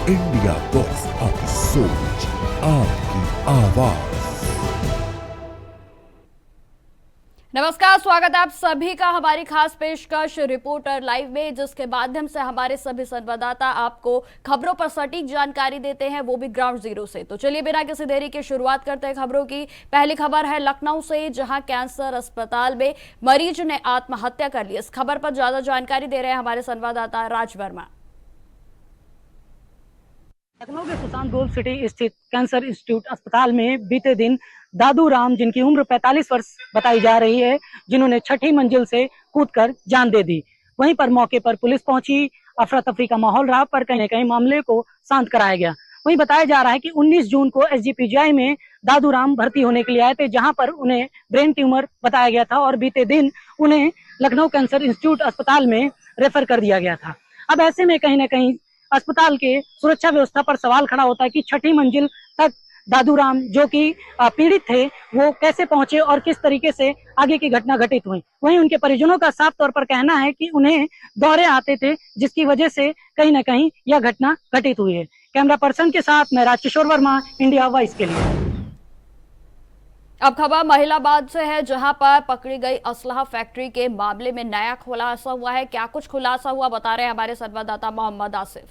India voice, आपकी सोच, आपकी आवाज। नमस्कार, स्वागत है आप सभी का हमारी खास पेशकश रिपोर्टर लाइव में, जिसके माध्यम से हमारे सभी संवाददाता आपको खबरों पर सटीक जानकारी देते हैं, वो भी ग्राउंड जीरो से। तो चलिए बिना किसी देरी के शुरुआत करते हैं खबरों की। पहली खबर है लखनऊ से, जहां कैंसर अस्पताल में मरीज ने आत्महत्या कर ली। इस खबर पर ज्यादा जानकारी दे रहे हैं हमारे संवाददाता राज वर्मा। लखनऊ के सुशांत गोल्ड सिटी स्थित कैंसर इंस्टीट्यूट अस्पताल में बीते दिन दादू राम, जिनकी उम्र 45 वर्ष बताई जा रही है, जिन्होंने छठी मंजिल से कूदकर जान दे दी। वहीं पर मौके पर पुलिस पहुंची, अफरा तफरी का माहौल रहा, पर कहीं न कहीं मामले को शांत कराया गया। वहीं बताया जा रहा है कि 19 जून को एसजीपीजीआई में दादू राम भर्ती होने के लिए आए थे, जहां पर उन्हें ब्रेन ट्यूमर बताया गया था और बीते दिन उन्हें लखनऊ कैंसर इंस्टीट्यूट अस्पताल में रेफर कर दिया गया था। अब ऐसे में कहीं न कहीं अस्पताल के सुरक्षा व्यवस्था पर सवाल खड़ा होता है कि छठी मंजिल तक दादू राम, जो कि पीड़ित थे, वो कैसे पहुंचे और किस तरीके से आगे की घटना घटित हुई। वहीं उनके परिजनों का साफ तौर पर कहना है कि उन्हें दौरे आते थे, जिसकी वजह से कहीं न कहीं यह घटना घटित हुई है। कैमरा पर्सन के साथ मैं राजकिशोर वर्मा, इंडिया वॉइस के लिए। अब खबर महिलाबाद से है, जहां पर पकड़ी गई असलहा फैक्ट्री के मामले में नया खुलासा हुआ है। क्या कुछ खुलासा हुआ, बता रहे हैं हमारे संवाददाता मोहम्मद आसिफ।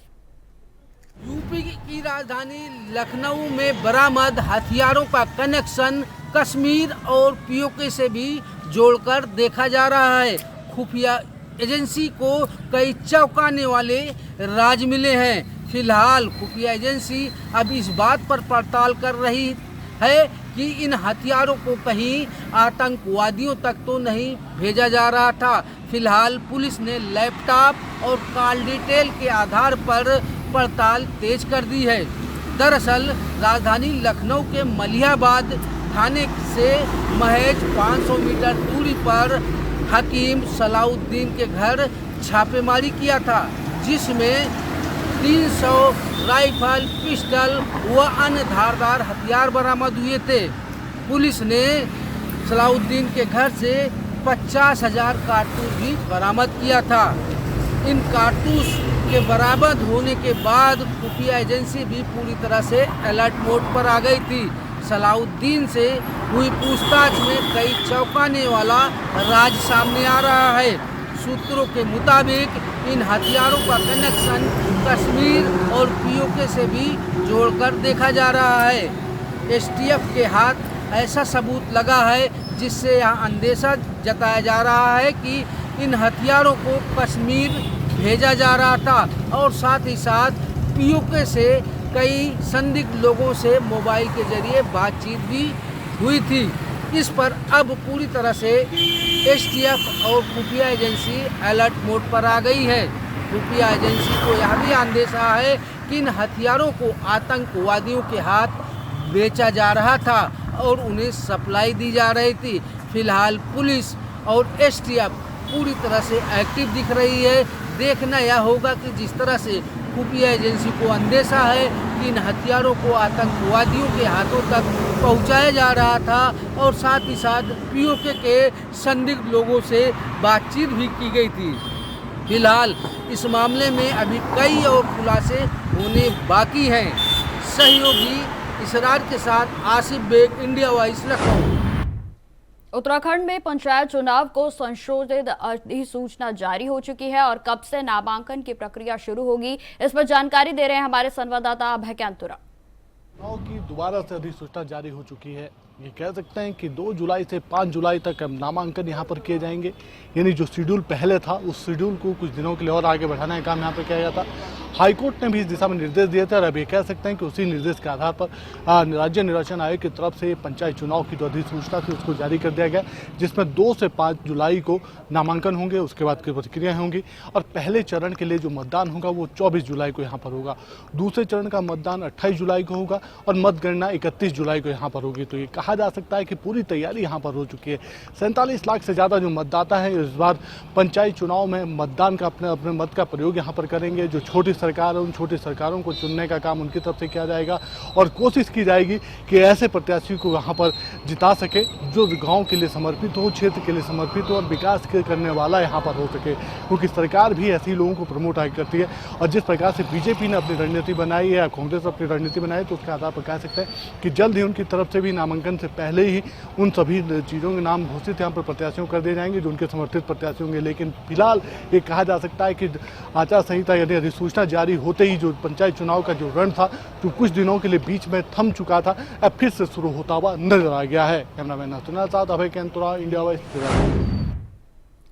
यूपी की राजधानी लखनऊ में बरामद हथियारों का कनेक्शन कश्मीर और पीओके से भी जोड़कर देखा जा रहा है। खुफिया एजेंसी को कई चौंकाने वाले राज मिले हैं। फिलहाल खुफिया एजेंसी अब इस बात पर पड़ताल कर रही है कि इन हथियारों को कहीं आतंकवादियों तक तो नहीं भेजा जा रहा था। फिलहाल पुलिस ने लैपटॉप और कॉल डिटेल के आधार पर पड़ताल तेज कर दी है। दरअसल राजधानी लखनऊ के मलिहाबाद थाने से महज 500 मीटर दूरी पर हकीम सलाउद्दीन के घर छापेमारी किया था, जिसमें 300 राइफल, पिस्टल व अन्य धारदार हथियार बरामद हुए थे। पुलिस ने सलाउद्दीन के घर से 50,000 कारतूस भी बरामद किया था। इन कारतूस के बरामद होने के बाद खुफिया एजेंसी भी पूरी तरह से अलर्ट मोड पर आ गई थी। सलाउद्दीन से हुई पूछताछ में कई चौंकाने वाला राज सामने आ रहा है। सूत्रों के मुताबिक इन हथियारों का कनेक्शन कश्मीर और पीओके से भी जोड़कर देखा जा रहा है। एसटीएफ के हाथ ऐसा सबूत लगा है, जिससे यह अंदेशा जताया जा रहा है कि इन हथियारों को कश्मीर भेजा जा रहा था और साथ ही साथ पीओके से कई संदिग्ध लोगों से मोबाइल के जरिए बातचीत भी हुई थी। इस पर अब पूरी तरह से एसटीएफ और खुफिया एजेंसी अलर्ट मोड पर आ गई है। खुफिया एजेंसी को यह भी अंदेशा है कि इन हथियारों को आतंकवादियों के हाथ बेचा जा रहा था और उन्हें सप्लाई दी जा रही थी। फिलहाल पुलिस और एसटीएफ पूरी तरह से एक्टिव दिख रही है। देखना यह होगा कि जिस तरह से खुफिया एजेंसी को अंदेशा है कि इन हथियारों को आतंकवादियों के हाथों तक पहुंचाया जा रहा था और साथ ही साथ पीओके के संदिग्ध लोगों से बातचीत भी की गई थी। फिलहाल इस मामले में अभी कई और खुलासे होने बाकी हैं। सहयोगी इसरार के साथ आसिफ बेग, इंडिया वॉइस, लखनऊ। उत्तराखंड में पंचायत चुनाव को संशोधित अधिसूचना जारी हो चुकी है और कब से नामांकन की प्रक्रिया शुरू होगी, इस पर जानकारी दे रहे हैं हमारे संवाददाता अभय कैंतुरा। चुनाव की दोबारा से अधिसूचना जारी हो चुकी है। ये कह सकते हैं कि 2 जुलाई से 5 जुलाई तक नामांकन यहाँ पर किए जाएंगे। यानी जो शेड्यूल पहले था, उस शेड्यूल को कुछ दिनों के लिए और आगे बढ़ाने का काम यहाँ पर किया गया था। हाईकोर्ट ने भी इस दिशा में निर्देश दिए थे और अब ये कह सकते हैं कि उसी निर्देश के आधार पर राज्य निर्वाचन आयोग की तरफ से पंचायत चुनाव की जो अधिसूचना थी उसको जारी कर दिया गया, जिसमें 2 से 5 जुलाई को नामांकन होंगे, उसके बाद की प्रतिक्रियाएं होंगी और पहले चरण के लिए जो मतदान होगा वो 24 जुलाई को यहाँ पर होगा। दूसरे चरण का मतदान 28 जुलाई को होगा और मतगणना 31 जुलाई को यहाँ पर होगी। तो ये कहा जा सकता है कि पूरी तैयारी यहाँ पर हो चुकी है। 47 लाख से ज़्यादा जो मतदाता हैं इस बार पंचायत चुनाव में मतदान का अपने मत का प्रयोग यहाँ पर करेंगे। जो छोटी सरकार है उन छोटी सरकारों को चुनने का काम उनकी तरफ से किया जाएगा और कोशिश की जाएगी कि ऐसे प्रत्याशी को यहाँ पर जिता सके जो गाँव के लिए समर्पित हो, क्षेत्र के लिए समर्पित हो और विकास करने वाला यहाँ पर हो सके, क्योंकि सरकार भी ऐसे ही लोगों को प्रमोट करती है। और जिस प्रकार से बीजेपी ने अपनी रणनीति बनाई है या कांग्रेस अपनी रणनीति बनाई है, तो उसके आधार पर कह सकते हैं कि जल्द ही उनकी तरफ से भी नामांकन से पहले ही उन सभी चीज़ों के नाम घोषित यहाँ पर प्रत्याशियों कर दिए जाएंगे जो उनके समर्थित प्रत्याशी होंगे। लेकिन फिलहाल ये कहा जा सकता है कि आचार संहिता यानी अधिसूचना जारी होते ही जो पंचायत चुनाव का जो रण था जो कुछ दिनों के लिए बीच में थम चुका था, अब फिर से शुरू होता हुआ नजर आ गया है। कैमरामैन सुनील साथ अभय केंतुरा, इंडिया वाइज।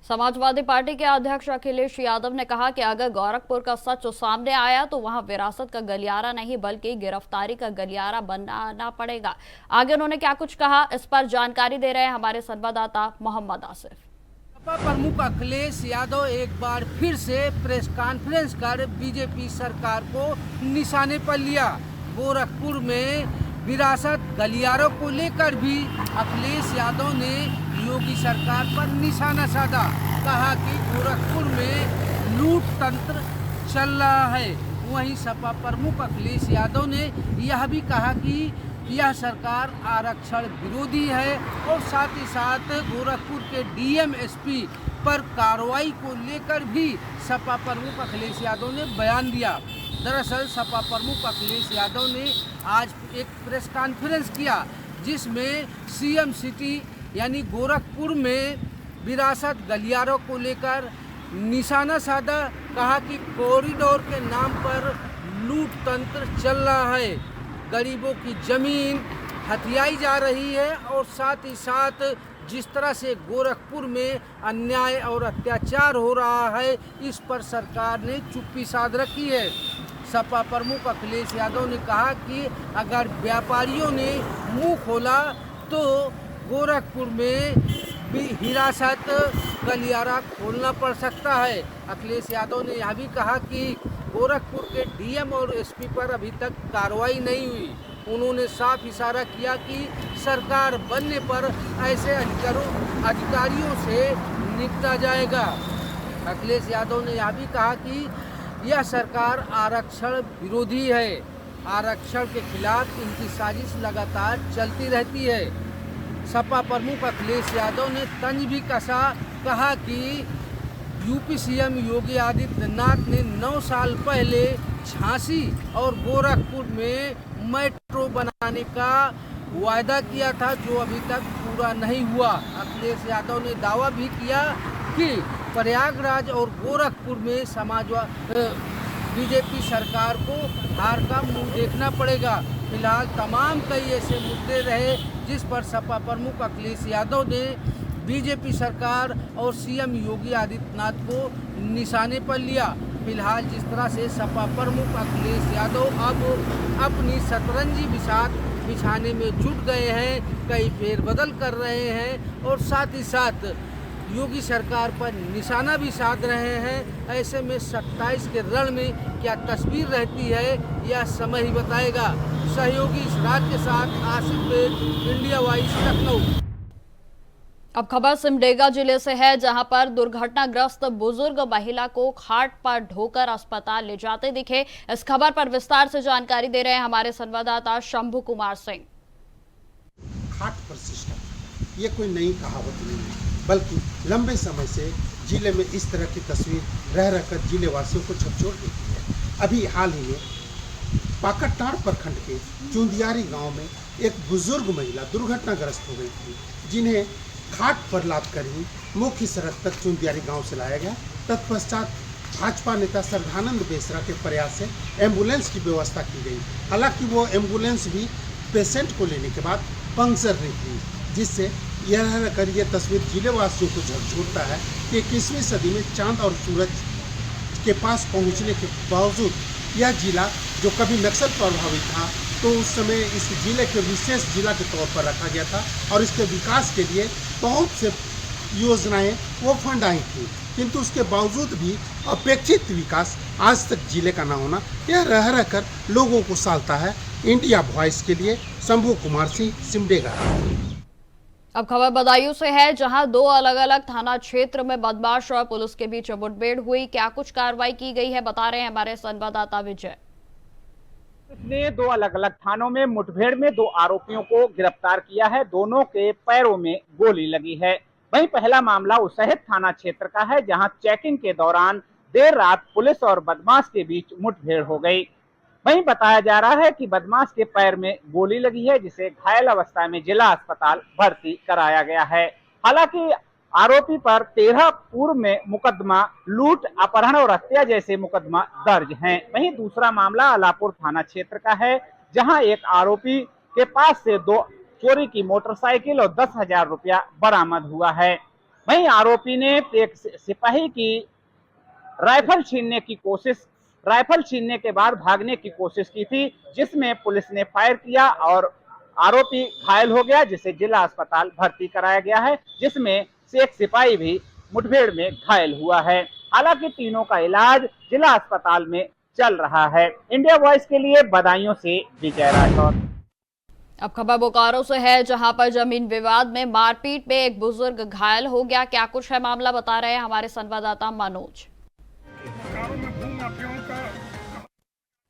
समाजवादी पार्टी के अध्यक्ष अखिलेश यादव ने कहा कि अगर गोरखपुर का सच सामने आया तो वहां विरासत का गलियारा नहीं बल्कि गिरफ्तारी का गलियारा बनाना पड़ेगा। आगे उन्होंने क्या कुछ कहा, इस पर जानकारी दे रहे हैं हमारे संवाददाता मोहम्मद आसिफ। सपा प्रमुख अखिलेश यादव एक बार फिर से प्रेस कॉन्फ्रेंस कर बीजेपी सरकार को निशाने पर लिया। गोरखपुर में विरासत गलियारों को लेकर भी अखिलेश यादव ने योगी सरकार पर निशाना साधा। कहा कि गोरखपुर में लूट तंत्र चल रहा है। वहीं सपा प्रमुख अखिलेश यादव ने यह भी कहा कि यह सरकार आरक्षण विरोधी है और साथ ही साथ गोरखपुर के डीएम एसपी पर कार्रवाई को लेकर भी सपा प्रमुख अखिलेश यादव ने बयान दिया। दरअसल सपा प्रमुख अखिलेश यादव ने आज एक प्रेस कॉन्फ्रेंस किया जिसमें सीएम सिटी यानी गोरखपुर में विरासत गलियारों को लेकर निशाना साधा। कहा कि कॉरिडोर के नाम पर लूट तंत्र चल रहा है, गरीबों की जमीन हथियाई जा रही है और साथ ही साथ जिस तरह से गोरखपुर में अन्याय और अत्याचार हो रहा है इस पर सरकार ने चुप्पी साध रखी है। सपा प्रमुख अखिलेश यादव ने कहा कि अगर व्यापारियों ने मुंह खोला तो गोरखपुर में भी हिरासत गलियारा खोलना पड़ सकता है। अखिलेश यादव ने यह भी कहा कि गोरखपुर के डीएम और एसपी पर अभी तक कार्रवाई नहीं हुई। उन्होंने साफ इशारा किया कि सरकार बनने पर ऐसे अधिकारियों से निपटा जाएगा। अखिलेश यादव ने यह भी कहा कि यह सरकार आरक्षण विरोधी है, आरक्षण के खिलाफ इनकी साजिश लगातार चलती रहती है। सपा प्रमुख अखिलेश यादव ने तंज भी कसा। कहा कि यूपी सीएम योगी आदित्यनाथ ने 9 साल पहले झांसी और गोरखपुर में मेट्रो बनाने का वायदा किया था जो अभी तक पूरा नहीं हुआ। अखिलेश यादव ने दावा भी किया कि प्रयागराज और गोरखपुर में बीजेपी सरकार को हार का मुंह देखना पड़ेगा। फिलहाल तमाम कई ऐसे मुद्दे रहे जिस पर सपा प्रमुख अखिलेश यादव ने बीजेपी सरकार और सीएम योगी आदित्यनाथ को निशाने पर लिया। फिलहाल जिस तरह से सपा प्रमुख अखिलेश यादव अब अपनी शतरंजी बिछाने में जुट गए हैं, कई फेरबदल कर रहे हैं और साथ ही साथ योगी सरकार पर निशाना भी साध रहे हैं। ऐसे में 27 के रण में क्या तस्वीर रहती है यह समय ही बताएगा। सहयोगी राज के साथ आसिफ बेग, इंडिया वाइज, लखनऊ। अब खबर सिमडेगा जिले से है जहां पर दुर्घटनाग्रस्त बुजुर्ग महिला को खाट पर ढोकर अस्पताल ले जाते दिखे। इस खबर पर विस्तार से जानकारी दे रहे हैं हमारे संवाददाता शंभू कुमार सिंह। खाट पर सिस्टम ये कोई नई कहावत नहीं है, बल्कि लंबे समय से जिले में इस तरह की तस्वीर रह रहकर जिले वासियों को झकझोर देती है। अभी हाल ही में पाकटाड़ प्रखंड के चुंदियारी गांव में एक बुजुर्ग महिला दुर्घटनाग्रस्त हो गई थी, जिन्हें खाट पर लाद कर ही मुख्य सड़क तक चुंदियारी गांव से लाया गया। तत्पश्चात भाजपा नेता श्रद्धानंद बेसरा के प्रयास से एम्बुलेंस की व्यवस्था की गई। हालांकि वो एम्बुलेंस भी पेशेंट को लेने के बाद पंक्चर निकली, जिससे यह रहकर यह तस्वीर जिले वासियों को झकझोरता है कि 21वीं सदी में चांद और सूरज के पास पहुंचने के बावजूद यह जिला जो कभी नक्सल प्रभावित था तो उस समय इस जिले के विशेष जिला के तौर पर रखा गया था और इसके विकास के लिए बहुत से योजनाएं वो फंड आई थी, किंतु उसके बावजूद भी अपेक्षित विकास आज तक जिले का ना होना यह रह रहकर लोगों को सालता है। इंडिया वॉइस के लिए शंभू कुमार सिंह, सिमडेगा। अब खबर बदायूं से है, जहां दो अलग अलग थाना क्षेत्र में बदमाश और पुलिस के बीच मुठभेड़ हुई। क्या कुछ कार्रवाई की गई है, बता रहे हैं हमारे संवाददाता विजय। ने दो अलग अलग थानों में मुठभेड़ में दो आरोपियों को गिरफ्तार किया है। दोनों के पैरों में गोली लगी है। वहीं पहला मामला उसहित थाना क्षेत्र का है, जहां चेकिंग के दौरान देर रात पुलिस और बदमाश के बीच मुठभेड़ हो गई। वहीं बताया जा रहा है कि बदमाश के पैर में गोली लगी है, जिसे घायल अवस्था में जिला अस्पताल भर्ती कराया गया है। हालांकि आरोपी पर 13 पूर्व में मुकदमा लूट, अपहरण और हत्या जैसे मुकदमा दर्ज हैं। वहीं दूसरा मामला अलापुर थाना क्षेत्र का है, जहां एक आरोपी के पास से दो चोरी की मोटरसाइकिल और 10,000 रुपया बरामद हुआ है। वहीं आरोपी ने एक सिपाही की राइफल छीनने के बाद भागने की कोशिश की थी, जिसमें पुलिस ने फायर किया और आरोपी घायल हो गया, जिसे जिला अस्पताल भर्ती कराया गया है, जिसमें से एक सिपाही भी मुठभेड़ में घायल हुआ है। हालांकि तीनों का इलाज जिला अस्पताल में चल रहा है। इंडिया वॉइस के लिए बदायूं से विजय राठौर। अब खबर बोकारो से है, जहां पर जमीन विवाद में मारपीट में एक बुजुर्ग घायल हो गया। क्या कुछ है मामला, बता रहे हैं हमारे संवाददाता मनोज। बोकारो में भू माफियाओं का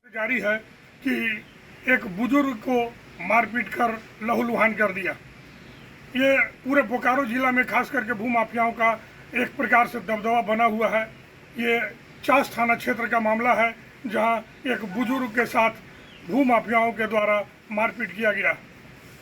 जारी है कि एक बुजुर्ग को मारपीट कर लहूलुहान कर दिया। ये पूरे बोकारो जिला में खास करके भू माफियाओं का एक प्रकार से दबदबा बना हुआ है। ये चास थाना क्षेत्र का मामला है, जहां एक बुजुर्ग के साथ भू माफियाओं के द्वारा मारपीट किया गया।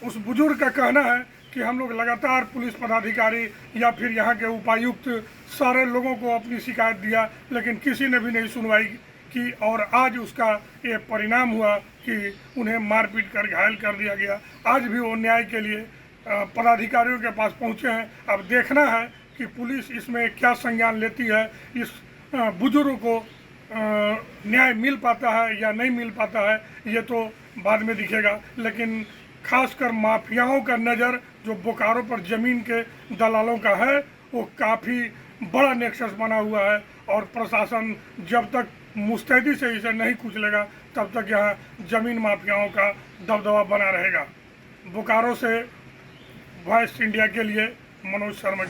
उस बुजुर्ग का कहना है कि हम लोग लगातार पुलिस पदाधिकारी या फिर यहाँ के उपायुक्त सारे लोगों को अपनी शिकायत दिया, लेकिन किसी ने भी नहीं सुनवाई की और आज उसका ये परिणाम हुआ कि उन्हें मारपीट कर घायल कर दिया गया। आज भी वो न्याय के लिए पदाधिकारियों के पास पहुँचे हैं। अब देखना है कि पुलिस इसमें क्या संज्ञान लेती है। इस बुजुर्ग को न्याय मिल पाता है या नहीं मिल पाता है, ये तो बाद में दिखेगा। लेकिन खासकर माफियाओं का नज़र जो बोकारो पर ज़मीन के दलालों का है, वो काफ़ी बड़ा नेक्सस बना हुआ है और प्रशासन जब तक मुस्तैदी से इसे नहीं कुचलेगा, तब तक यहाँ ज़मीन माफियाओं का दबदबा बना रहेगा। बोकारो से वॉइस इंडिया के लिए मनोज शर्मा।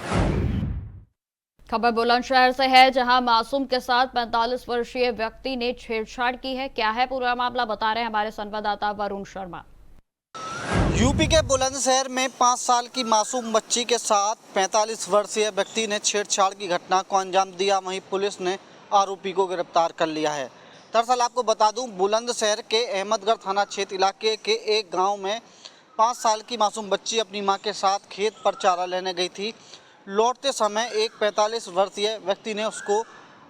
खबर बुलंदशहर से है, जहां मासूम के साथ 45 वर्षीय व्यक्ति ने छेड़छाड़ की है। क्या है पूरा मामला, बता रहे हैं हमारे संवाददाता वरुण शर्मा। यूपी के बुलंदशहर में 5 साल की मासूम बच्ची के साथ 45 वर्षीय व्यक्ति ने छेड़छाड़ की घटना को अंजाम दिया। वहीं पुलिस ने आरोपी को गिरफ्तार कर लिया है। दरअसल आपको बता दूं, बुलंदशहर के अहमदगढ़ थाना क्षेत्र इलाके के एक गांव में 5 साल की मासूम बच्ची अपनी मां के साथ खेत पर चारा लेने गई थी। लौटते समय एक 45 वर्षीय व्यक्ति ने उसको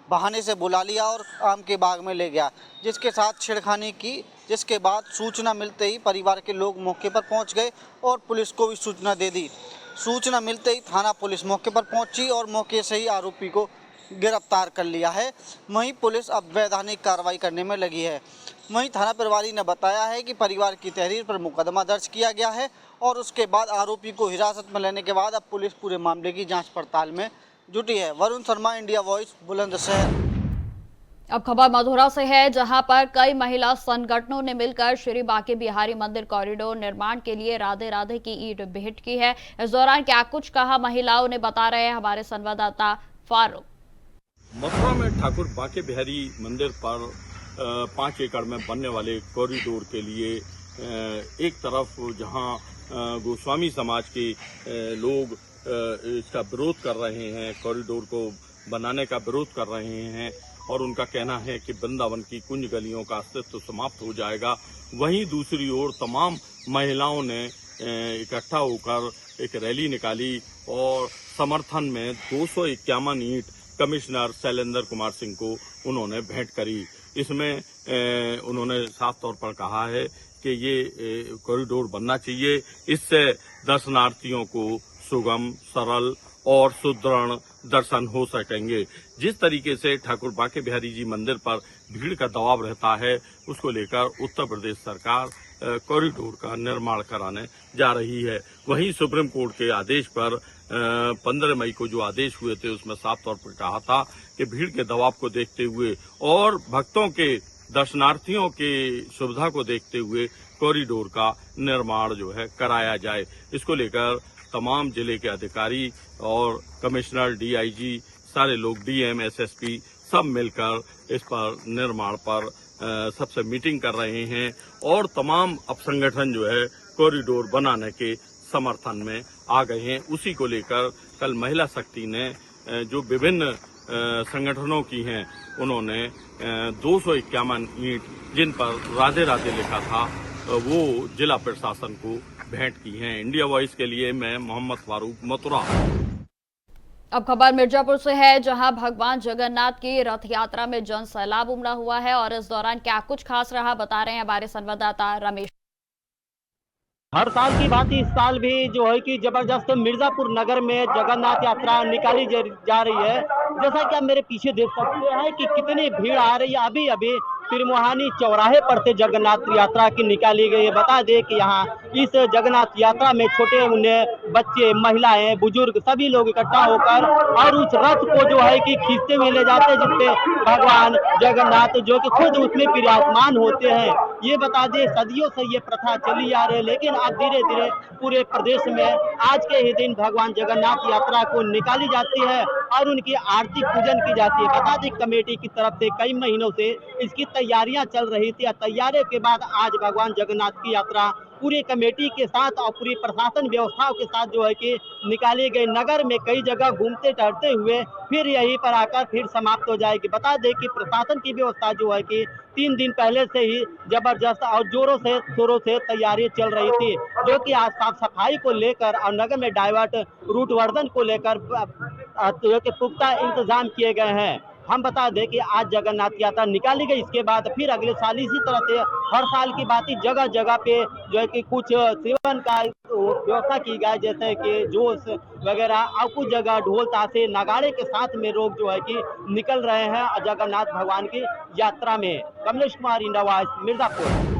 बहाने से बुला लिया और आम के बाग में ले गया, जिसके साथ छेड़खानी की। जिसके बाद सूचना मिलते ही परिवार के लोग मौके पर पहुंच गए और पुलिस को भी सूचना दे दी। सूचना मिलते ही थाना पुलिस मौके पर पहुंची और मौके से ही आरोपी को गिरफ्तार कर लिया है। वहीं पुलिस अब वैधानिक कार्रवाई करने में लगी है। वहीं थाना प्रभारी ने बताया है कि परिवार की तहरीर पर मुकदमा दर्ज किया गया है और उसके बाद आरोपी को हिरासत में लेने के बाद अब पुलिस पूरे मामले की जांच पड़ताल में जुटी है। Varun Sharma, India voice, Bulandshahr. अब खबर मधुरा से है, जहां पर कई महिला संगठनों ने मिलकर श्री बांके बिहारी मंदिर कॉरिडोर निर्माण के लिए राधे राधे की ईंट भेंट की है। इस दौरान क्या कुछ कहा महिलाओं ने, बता रहे हैं हमारे संवाददाता फारूक। मथुरा में ठाकुर बांके बिहारी मंदिर पर 5 एकड़ में बनने वाले कॉरिडोर के लिए एक तरफ जहां गोस्वामी समाज के लोग इसका विरोध कर रहे हैं, कॉरिडोर को बनाने का विरोध कर रहे हैं और उनका कहना है कि वृंदावन की कुंज गलियों का अस्तित्व समाप्त हो जाएगा। वहीं दूसरी ओर तमाम महिलाओं ने इकट्ठा होकर एक रैली निकाली और समर्थन में 251 ईंट कमिश्नर शैलेंद्र कुमार सिंह को उन्होंने भेंट करी। इसमें उन्होंने साफ तौर पर कहा है कि ये कॉरिडोर बनना चाहिए। इससे दर्शनार्थियों को सुगम, सरल और सुदृढ़ दर्शन हो सकेंगे। जिस तरीके से ठाकुर बांके बिहारी जी मंदिर पर भीड़ का दबाव रहता है, उसको लेकर उत्तर प्रदेश सरकार कॉरिडोर का निर्माण कराने जा रही है। वहीं सुप्रीम कोर्ट के आदेश पर 15 मई को जो आदेश हुए थे, उसमें साफ तौर पर कहा था कि भीड़ के दबाव को देखते हुए और भक्तों के, दर्शनार्थियों के सुविधा को देखते हुए कॉरिडोर का निर्माण जो है कराया जाए। इसको लेकर तमाम जिले के अधिकारी और कमिश्नर, डीआईजी, सारे लोग, डीएम, एसएसपी सब मिलकर इस पर निर्माण पर सबसे मीटिंग कर रहे हैं और तमाम अब संगठन जो है कॉरिडोर बनाने के समर्थन में आ गए हैं। उसी को लेकर कल महिला शक्ति ने जो विभिन्न संगठनों की हैं उन्होंने 251 ईंट जिन पर राधे राधे लिखा था वो जिला प्रशासन को भेंट की हैं। इंडिया वॉइस के लिए मैं मोहम्मद फारूक, मथुरा। अब खबर मिर्जापुर से है, जहां भगवान जगन्नाथ की रथ यात्रा में जन सैलाब उमड़ा हुआ है और इस दौरान क्या कुछ खास रहा बता रहे हैं हमारे संवाददाता रमेश। हर साल की भांति इस साल भी जो है कि जबरदस्त मिर्जापुर नगर में जगन्नाथ यात्रा निकाली जा रही है। जैसा कि आप मेरे पीछे देख सकते हैं कि कितनी भीड़ आ रही है। अभी अभी त्रिमोहानी चौराहे पर से जगन्नाथ यात्रा की निकाली गई है। बता दें कि यहाँ इस जगन्नाथ यात्रा में छोटे मुन्ने बच्चे, महिलाएं, बुजुर्ग सभी लोग इकट्ठा होकर और उस रथ को जो है कि खींचते हुए ले जाते हैं, जिसपे भगवान जगन्नाथ जो कि खुद उसमें विराजमान होते हैं। ये बता दें सदियों से ये प्रथा चली आ रही है, लेकिन अब धीरे धीरे पूरे प्रदेश में आज के ही दिन भगवान जगन्नाथ यात्रा को निकाली जाती है और उनकी आरती पूजन की जाती है। बता दें कमेटी की तरफ से कई महीनों से इसकी तैयारियां चल रही थी। तैयारियों के बाद आज भगवान जगन्नाथ की यात्रा पूरी कमेटी के साथ और पूरी प्रशासन व्यवस्थाओं के साथ जो है कि निकाली गई। नगर में कई जगह घूमते टहलते हुए फिर यहीं पर आकर फिर समाप्त हो जाएगी। बता दें कि प्रशासन की व्यवस्था जो है कि 3 दिन पहले से ही जबरदस्त और जोरों से शोरों से तैयारी चल रही थी, जो कि आज साफ सफाई को लेकर और नगर में डाइवर्ट रूट वर्धन को लेकर पुख्ता इंतजाम किए गए हैं। हम बता दें कि आज जगन्नाथ यात्रा निकाली गई, इसके बाद फिर अगले साल इसी तरह से हर साल की बात ही जगह जगह पे जो है कि कुछ सेवन का व्यवस्था की गई, जैसे कि जोश वगैरह और कुछ जगह ढोल ताशे नगाड़े के साथ में लोग जो है कि निकल रहे हैं जगन्नाथ भगवान की यात्रा में। Kamlesh Kumar, India voice, Mirzapur.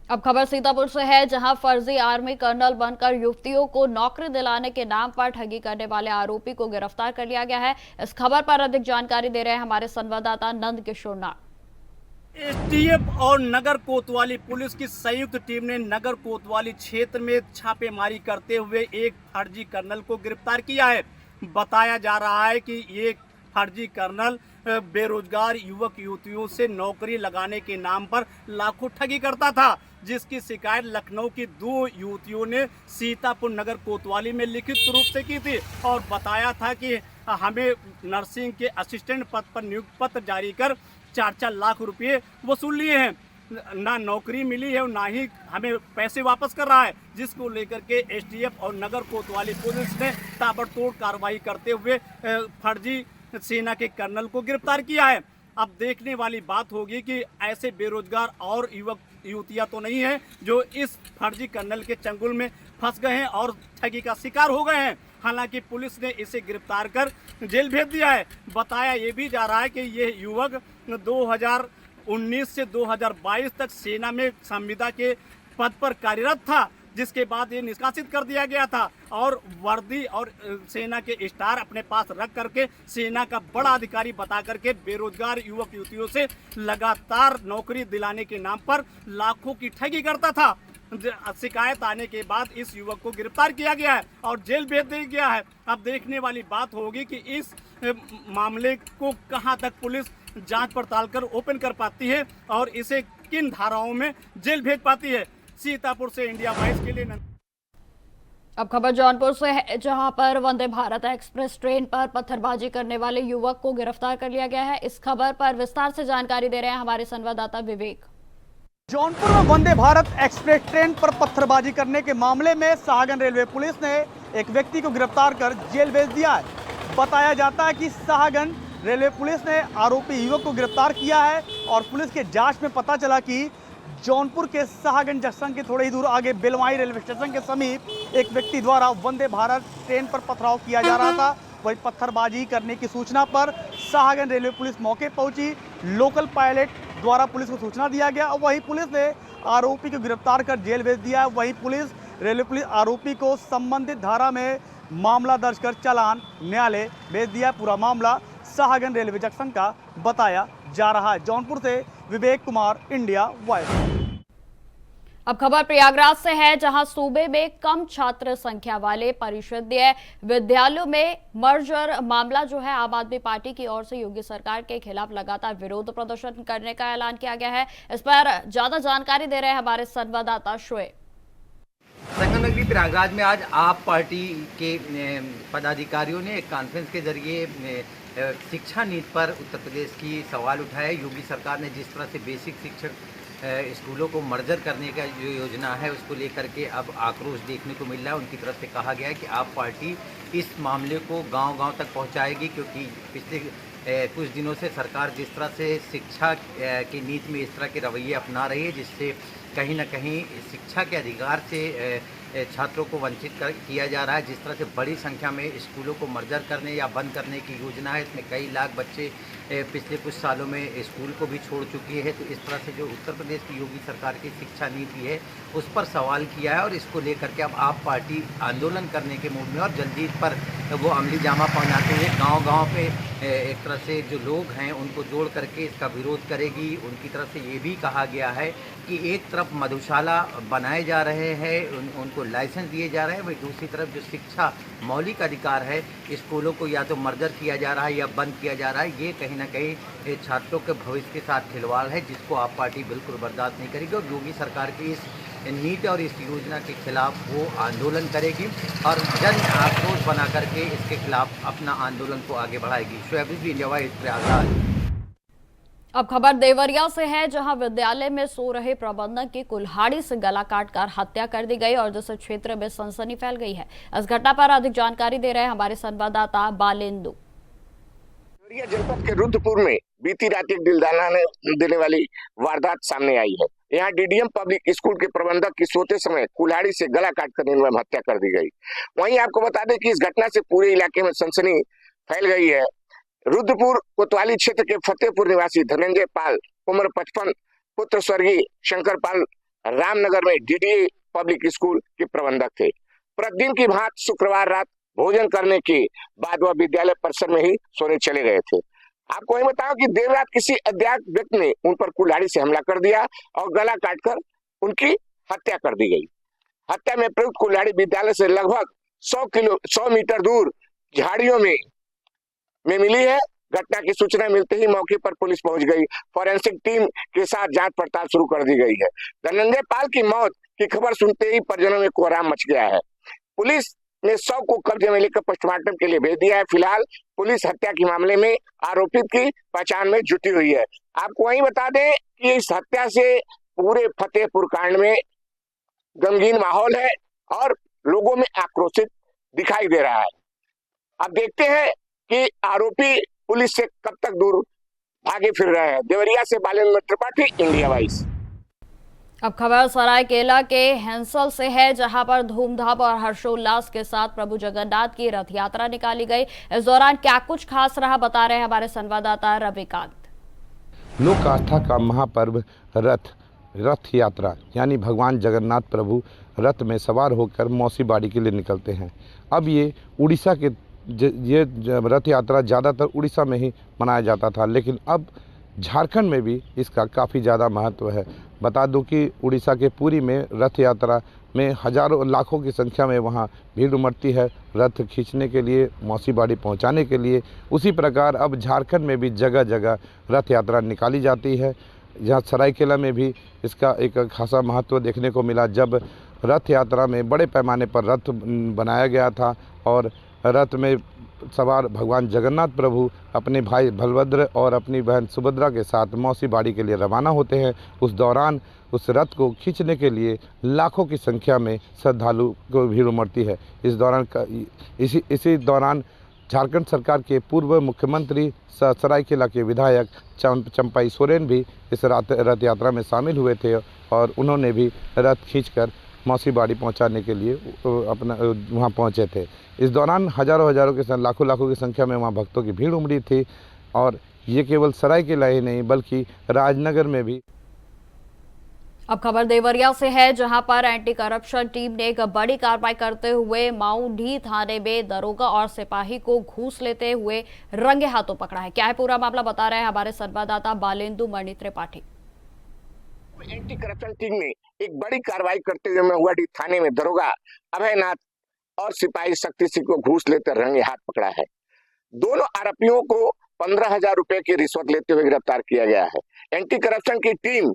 अब खबर सीतापुर से है, जहां फर्जी आर्मी कर्नल बनकर युवतियों को नौकरी दिलाने के नाम पर ठगी करने वाले आरोपी को गिरफ्तार कर लिया गया है। इस खबर पर अधिक जानकारी दे रहे हैं हमारे संवाददाता नंद किशोर नाग। एसटीएफ और नगर कोतवाली पुलिस की संयुक्त टीम ने नगर कोतवाली क्षेत्र में छापेमारी करते हुए एक फर्जी कर्नल को गिरफ्तार किया है। बताया जा रहा है कि ये फर्जी कर्नल बेरोजगार युवक युवतियों से नौकरी लगाने के नाम पर लाखों ठगी करता था, जिसकी शिकायत लखनऊ की 2 युवतियों ने सीतापुर नगर कोतवाली में लिखित रूप से की थी और बताया था कि हमें नर्सिंग के असिस्टेंट पद पर नियुक्ति पत्र जारी कर 4-4 लाख रुपए वसूल लिए हैं। ना नौकरी मिली है और ना ही हमें पैसे वापस कर रहा है, जिसको लेकर के एसटीएफ और नगर कोतवाली पुलिस ने ताबड़तोड़ कार्रवाई करते हुए फर्जी सेना के कर्नल को गिरफ्तार किया है। अब देखने वाली बात होगी कि ऐसे बेरोजगार और युवक युवतियां तो नहीं हैं जो इस फर्जी कर्नल के चंगुल में फंस गए हैं और ठगी का शिकार हो गए हैं। हालांकि पुलिस ने इसे गिरफ्तार कर जेल भेज दिया है। बताया ये भी जा रहा है कि ये युवक 2019 से 2022 तक सेना में संविदा के पद पर कार्यरत था, जिसके बाद ये निष्कासित कर दिया गया था और वर्दी और सेना के स्टार अपने पास रख करके सेना का बड़ा अधिकारी बता करके बेरोजगार युवक युवतियों से लगातार नौकरी दिलाने के नाम पर लाखों की ठगी करता था। शिकायत आने के बाद इस युवक को गिरफ्तार किया गया है और जेल भेज दिया गया है। अब देखने वाली बात होगी कि इस मामले को कहां तक पुलिस जांच पड़ताल कर ओपन कर पाती है और इसे किन धाराओं में जेल भेज पाती है। सीतापुर से इंडिया वॉइस के लिए अब खबर जौनपुर से है, जहां पर वंदे भारत एक्सप्रेस ट्रेन पर पत्थरबाजी करने वाले युवक को गिरफ्तार कर लिया गया है। इस खबर पर विस्तार से जानकारी दे रहे हैं हमारे संवाददाता विवेक। जौनपुर में वंदे भारत एक्सप्रेस ट्रेन पर पत्थरबाजी करने के मामले में शाहगंज रेलवे पुलिस ने एक व्यक्ति को गिरफ्तार कर जेल भेज दिया है। बताया जाता है कि शाहगंज रेलवे पुलिस ने आरोपी युवक को गिरफ्तार किया है और पुलिस के जांच में पता चला कि जौनपुर के शाहगंज जंक्शन के थोड़ी ही दूर आगे बेलवाई रेलवे स्टेशन के समीप एक व्यक्ति द्वारा वंदे भारत ट्रेन पर पथराव किया जा रहा था। वही पत्थरबाजी करने की सूचना पर शाहगंज रेलवे पुलिस मौके पहुंची। लोकल पायलट द्वारा पुलिस को सूचना दिया गया और वही पुलिस ने आरोपी को गिरफ्तार कर जेल भेज दिया है। वही रेलवे पुलिस आरोपी को संबंधित धारा में मामला दर्ज कर चालान न्यायालय भेज दिया। पूरा मामला शाहगंज रेलवे जंक्शन का बताया जा रहा है। जौनपुर से विवेक कुमार, इंडिया वॉइस। अब खबर प्रयागराज से है, जहां सूबे में कम छात्र संख्या वाले परिषदीय विद्यालयों में मर्जर मामला जो है आम आदमी पार्टी की ओर से योगी सरकार के खिलाफ लगातार विरोध प्रदर्शन करने का ऐलान किया गया है। इस पर ज्यादा जानकारी दे रहे हैं हमारे संवाददाता शोएब। संगम नगरी प्रयागराज में आज आप पार्टी के पदाधिकारियों ने एक कॉन्फ्रेंस के जरिए शिक्षा नीति पर उत्तर प्रदेश की सवाल उठाया। योगी सरकार ने जिस तरह से बेसिक शिक्षण स्कूलों को मर्जर करने का जो योजना है उसको लेकर के अब आक्रोश देखने को मिल रहा है। उनकी तरफ से कहा गया है कि आप पार्टी इस मामले को गांव-गांव तक पहुंचाएगी, क्योंकि पिछले कुछ दिनों से सरकार जिस तरह से शिक्षा की नीति में इस तरह के रवैये अपना रही है, जिससे कहीं ना कहीं शिक्षा के अधिकार से छात्रों को वंचित किया जा रहा है। जिस तरह से बड़ी संख्या में स्कूलों को मर्जर करने या बंद करने की योजना है, इसमें कई लाख बच्चे पिछले कुछ सालों में स्कूल को भी छोड़ चुकी है। तो इस तरह से जो उत्तर प्रदेश की योगी सरकार की शिक्षा नीति है उस पर सवाल किया है और इसको लेकर के अब आप पार्टी आंदोलन करने के मूड में और जल्दी पर वो अमली जामा पहनाते हुए गांव-गांव पे एक तरह से जो लोग हैं उनको जोड़ करके इसका विरोध करेगी। उनकी तरफ से ये भी कहा गया है कि एक तरफ मधुशाला बनाए जा रहे हैं, उनको लाइसेंस दिए जा रहे हैं, वही दूसरी तरफ जो शिक्षा मौलिक अधिकार है स्कूलों को या तो मर्जर किया जा रहा है या बंद किया जा रहा है। ये कहीं ना कहीं छात्रों के भविष्य के साथ खिलवाड़ है, जिसको आप पार्टी बिल्कुल बर्दाश्त नहीं करेगी और योगी सरकार की इस नीति और इस योजना के खिलाफ वो आंदोलन करेगी और जन आक्रोश बना करके इसके खिलाफ अपना आंदोलन को आगे बढ़ाएगी। Shoaib India wise Prayagraj. अब खबर देवरिया से है, जहां विद्यालय में सो रहे प्रबंधक की कुल्हाड़ी से गला काटकर हत्या कर दी गई और जिससे क्षेत्र में सनसनी फैल गई है। इस घटना पर अधिक जानकारी दे रहे हैं हमारे संवाददाता बालेंदु। देवरिया जनपद के रुद्रपुर में बीती रात एक दिलदहला देने वाली वारदात सामने आई है। यहाँ डीडीएम पब्लिक स्कूल के प्रबंधक की सोते समय कुल्हाड़ी से गला काटकर निर्मम हत्या कर दी गई। वहीं आपको बता दें कि इस घटना से पूरे इलाके में सनसनी फैल गई है। रुद्रपुर कोतवाली क्षेत्र के फतेहपुर निवासी धनंजय पाल उम्र 55 पुत्र स्वर्गीय शंकर पाल रामनगर में डीडीए पब्लिक स्कूल के प्रबंधक थे। प्रतिदिन की भांति शुक्रवार रात भोजन करने के बाद वह विद्यालय परिसर में ही सोने चले गए थे। आपको वही बताओ कि देर रात किसी अज्ञात व्यक्ति ने उन पर कुल्हाड़ी से हमला कर दिया और गला काटकर उनकी हत्या कर दी गई। हत्या में प्रयुक्त कुल्हाड़ी विद्यालय से लगभग 100 मीटर दूर झाड़ियों में मिली है। घटना की सूचना मिलते ही मौके पर पुलिस पहुंच गई। फॉरेंसिक टीम के साथ जांच पड़ताल शुरू कर दी गई है। धनंजय पाल की मौत की खबर सुनते ही परिजनों में कोहराम मच गया है। पुलिस ने शव को कब्जे में लेकर पोस्टमार्टम के लिए भेज दिया है। फिलहाल पुलिस हत्या के मामले में आरोपित की पहचान में जुटी हुई है। आपको वही बता दें कि इस हत्या से पूरे फतेहपुर कांड में गमगीन माहौल है और लोगों में आक्रोशित दिखाई दे रहा है। अब देखते हैं कि आरोपी पुलिस से कब तक दूर भागे फिर रहे हैं। देवरिया से बालेंद्र त्रिपाठी, इंडिया वाइज। अब खबर सरायकेला के हैंसल से है, जहां पर धूमधाम और हर्षोल्लास के साथ प्रभु जगन्नाथ की रथ यात्रा निकाली गई। इस दौरान क्या कुछ खास रहा, बता रहे हैं हमारे संवाददाता रविकांत। लोक आस्था का महापर्व रथ यात्रा यानी भगवान जगन्नाथ प्रभु रथ में सवार होकर मौसी बाड़ी के लिए निकलते हैं। अब ये उड़ीसा के ये रथ यात्रा ज़्यादातर उड़ीसा में ही मनाया जाता था, लेकिन अब झारखंड में भी इसका काफ़ी ज़्यादा महत्व है। बता दूं कि उड़ीसा के पुरी में रथ यात्रा में हजारों लाखों की संख्या में वहाँ भीड़ उमड़ती है रथ खींचने के लिए, मौसी बाड़ी पहुँचाने के लिए। उसी प्रकार अब झारखंड में भी जगह जगह रथ यात्रा निकाली जाती है। जहाँ सरायकेला में भी इसका एक खासा महत्व देखने को मिला, जब रथ यात्रा में बड़े पैमाने पर रथ बनाया गया था और रथ में सवार भगवान जगन्नाथ प्रभु अपने भाई बलभद्र और अपनी बहन सुभद्रा के साथ मौसी बाड़ी के लिए रवाना होते हैं। उस दौरान उस रथ को खींचने के लिए लाखों की संख्या में श्रद्धालु को भीड़ उमड़ती है। इसी दौरान झारखंड सरकार के पूर्व मुख्यमंत्री सरायकेला के विधायक चंपाई सोरेन भी इस रथ यात्रा में शामिल हुए थे और उन्होंने भी रथ खींचकर मौसी बाड़ी पहुंचाने के लिए अपना वहां पहुंचे थे। इस दौरान हजारों के लाखों की संख्या में वहां भक्तों की भीड़ उमड़ी थी और ये केवल सरायकेला ही नहीं बल्कि राजनगर में भी। अब खबर देवरिया से है, जहां पर एंटी करप्शन टीम ने एक बड़ी कार्रवाई करते हुए माऊंढी थाने में दरोगा और सिपाही को घूस लेते हुए रंगे हाथों पकड़ा है। क्या है पूरा मामला, बता रहे हैं हमारे संवाददाता Balendu Mani Tripathi. Anti corruption team ने एक बड़ी कार्रवाई करते हुए महुआडीह थाने में दरोगा अभयनाथ और सिपाही शक्ति सिंह को घूस लेते रंगे हाथ पकड़ा है। दोनों आरोपियों को 15,000 रुपए की रिश्वत लेते हुए गिरफ्तार किया गया है। एंटी करप्शन की टीम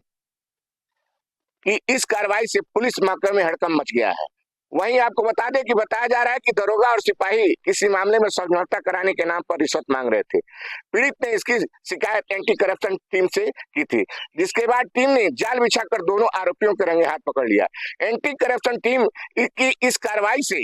की इस कार्रवाई से पुलिस महकमे में हड़कंप मच गया है। वहीं आपको बता दें कि बताया जा रहा है कि दरोगा और सिपाही किसी मामले में समझौता कराने के नाम पर रिश्वत मांग रहे थे। पीड़ित ने इसकी शिकायत एंटी करप्शन टीम से की थी, जिसके बाद टीम ने जाल बिछाकर दोनों आरोपियों के रंगे हाथ पकड़ लिया। एंटी करप्शन टीम की इस कार्रवाई से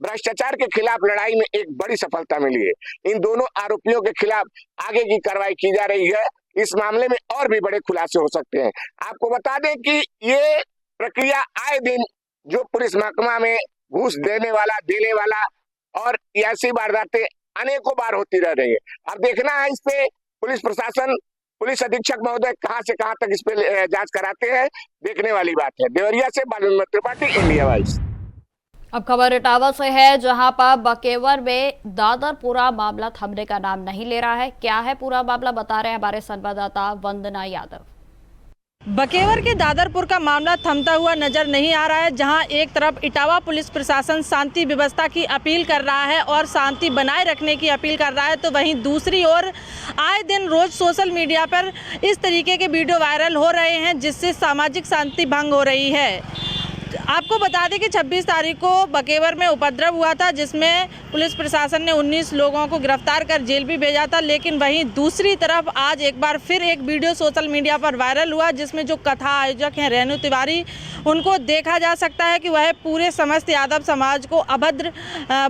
भ्रष्टाचार के खिलाफ लड़ाई में एक बड़ी सफलता मिली है। इन दोनों आरोपियों के खिलाफ आगे की कार्रवाई की जा रही है। इस मामले में और भी बड़े खुलासे हो सकते हैं। आपको बता दें कि ये प्रक्रिया आए दिन जो पुलिस महकमा में घूस देने वाला और ऐसी वारदातें अनेकों बार होती रह रही है। अब देखना है इस पे पुलिस प्रशासन, पुलिस अधीक्षक महोदय कहां से कहां तक इस पे जांच कराते हैं, देखने वाली बात है। देवरिया से बालून त्रिपाठी, इंडिया वाइज। अब खबर इटावा से है, जहां पर बकेवर में दादरपुरा मामला थमने का नाम नहीं ले रहा है। क्या है पूरा मामला, बता रहे हैं हमारे संवाददाता वंदना यादव। बकेवर के दादरपुर का मामला थमता हुआ नजर नहीं आ रहा है। जहां एक तरफ इटावा पुलिस प्रशासन शांति व्यवस्था की अपील कर रहा है और शांति बनाए रखने की अपील कर रहा है, तो वहीं दूसरी ओर आए दिन रोज सोशल मीडिया पर इस तरीके के वीडियो वायरल हो रहे हैं जिससे सामाजिक शांति भंग हो रही है। आपको बता दें कि 26 तारीख को बकेवर में उपद्रव हुआ था, जिसमें पुलिस प्रशासन ने 19 लोगों को गिरफ्तार कर जेल भी भेजा था। लेकिन वहीं दूसरी तरफ आज एक बार फिर एक वीडियो सोशल मीडिया पर वायरल हुआ, जिसमें जो कथा आयोजक हैं रेणु तिवारी, उनको देखा जा सकता है कि वह पूरे समस्त यादव समाज को अभद्र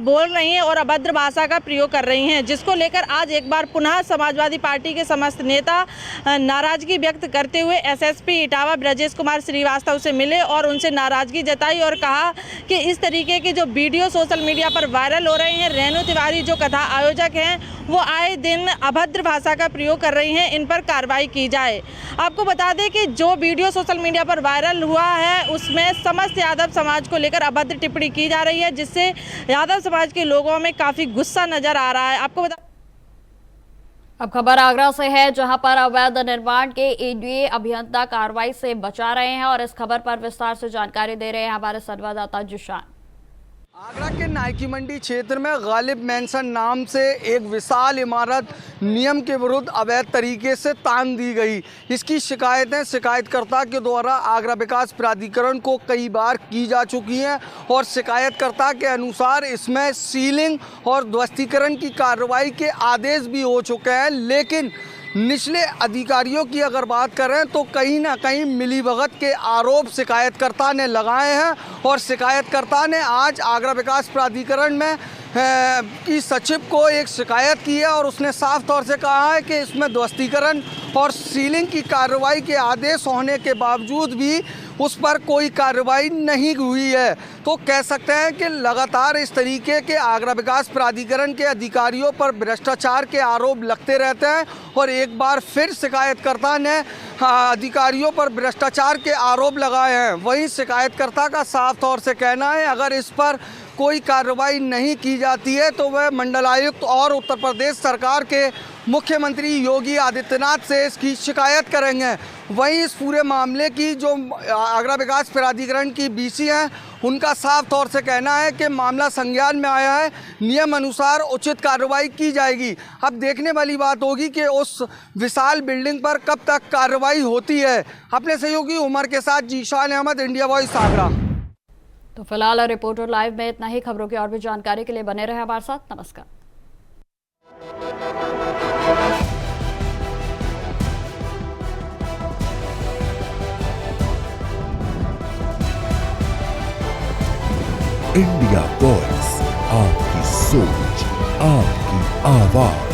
बोल रही हैं और अभद्र भाषा का प्रयोग कर रही हैं, जिसको लेकर आज एक बार पुनः समाजवादी पार्टी के समस्त नेता नाराजगी व्यक्त करते हुए एसएसपी इटावा ब्रजेश कुमार श्रीवास्तव से मिले और उनसे नाराजगी जताई और कहा कि इस तरीके के जो वीडियो सोशल मीडिया पर वायरल हो रहे हैं, रेणु तिवारी जो कथा आयोजक हैं वो आए दिन अभद्र भाषा का प्रयोग कर रही हैं, इन पर कार्रवाई की जाए। आपको बता दें कि जो वीडियो सोशल मीडिया पर वायरल हुआ है उसमें समस्त यादव समाज को लेकर अभद्र टिप्पणी की जा रही है, जिससे यादव समाज के लोगों में काफी गुस्सा नजर आ रहा है। आपको बता अब खबर आगरा से है, जहां पर अवैध निर्माण के एडीए अभियंता कार्रवाई से बचा रहे हैं और इस खबर पर विस्तार से जानकारी दे रहे हैं हमारे संवाददाता जिशान। आगरा के नायकी मंडी क्षेत्र में गालिब मैंसन नाम से एक विशाल इमारत नियम के विरुद्ध अवैध तरीके से तान दी गई। इसकी शिकायतें शिकायतकर्ता के द्वारा आगरा विकास प्राधिकरण को कई बार की जा चुकी हैं और शिकायतकर्ता के अनुसार इसमें सीलिंग और ध्वस्तीकरण की कार्रवाई के आदेश भी हो चुके हैं। लेकिन निचले अधिकारियों की अगर बात करें तो कहीं ना कहीं मिलीभगत के आरोप शिकायतकर्ता ने लगाए हैं और शिकायतकर्ता ने आज आगरा विकास प्राधिकरण में की सचिव को एक शिकायत की है और उसने साफ तौर से कहा है कि इसमें ध्वस्तीकरण और सीलिंग की कार्रवाई के आदेश होने के बावजूद भी उस पर कोई कार्रवाई नहीं हुई है। तो कह सकते हैं कि लगातार इस तरीके के आगरा विकास प्राधिकरण के अधिकारियों पर भ्रष्टाचार के आरोप लगते रहते हैं और एक बार फिर शिकायतकर्ता ने अधिकारियों पर भ्रष्टाचार के आरोप लगाए हैं। वहीं शिकायतकर्ता का साफ तौर से कहना है अगर इस पर कोई कार्रवाई नहीं की जाती है तो वह मंडलायुक्त और उत्तर प्रदेश सरकार के मुख्यमंत्री योगी आदित्यनाथ से इसकी शिकायत करेंगे। वहीं इस पूरे मामले की जो आगरा विकास प्राधिकरण की बीसी हैं उनका साफ तौर से कहना है कि मामला संज्ञान में आया है, नियम अनुसार उचित कार्रवाई की जाएगी। अब देखने वाली बात होगी कि उस विशाल बिल्डिंग पर कब तक कार्रवाई होती है। अपने सहयोगी उमर के साथ जीशान अहमद, इंडिया वॉइस आगरा। तो फिलहाल रिपोर्टर लाइव में इतना ही। खबरों की और भी जानकारी के लिए बने रहे हमारे साथ। नमस्कार। इंडिया वॉइस, आपकी सोच, आपकी आवाज।